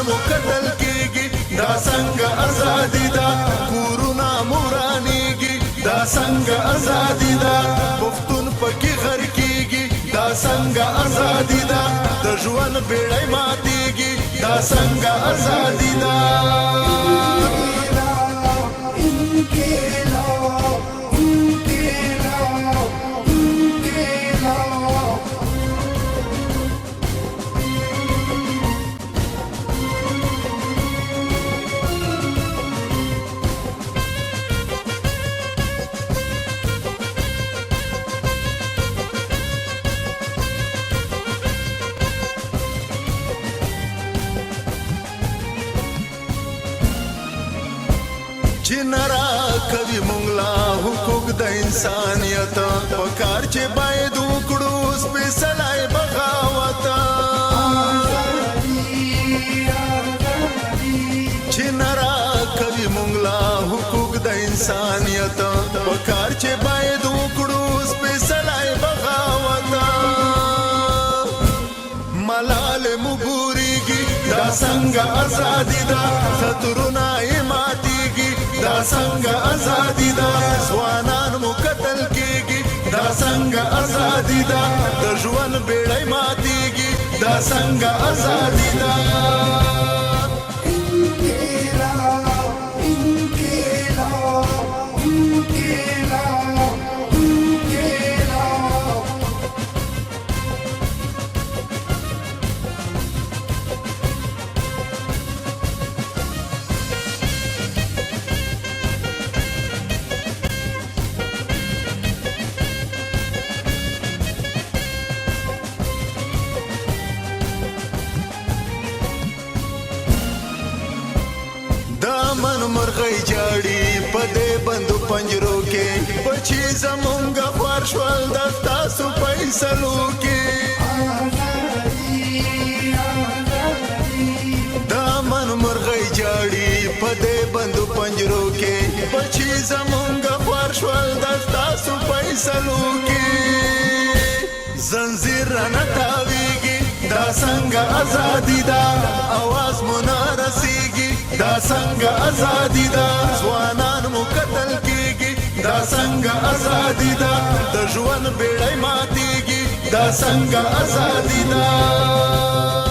مو قتل کیږي دا څنګه ازادي ده کورونه مورانیږي دا څنګه ازادي ده پښتون پکې غر کیږي دا څنګه ازادي ده د ژوند بیړۍ ماتیږي دا څنګه ازادي ده جنرا کوي مونږ لا حقوق د انسانیت پکار چې باید وکړو سپیڅلی بغاوت جنرا کوي مونږ لا حقوق د انسانیت پکار چې باید وکړو سپیڅلی بغاوت ملال مګوريږي دا څنګه ازادي ده خطرونه ماتيږي دا څنګه ازادي ده ځوانان مو قتل کیږي دا څنګه ازادي ده د ژوند بیړۍ ماتیږي دا څنګه ازادي ده من مرغی جاړي پدې بندو پنجرو کې بچي زمونږ خوار شول د تاسو فیصلو کې دا من مرغی جاړي پدې بندو پنجرو کې بچي زمونږ خوار شول د تاسو فیصلو کې زنجیر نه تاویږي دا څنګه ازادي ده आवाज مو نه رسیږي دا څنګه ازادي ده ځوانان مو قتل کیږي دا څنګه ازادي ده د ژوند بیړۍ ماتیږي دا څنګه ازادي ده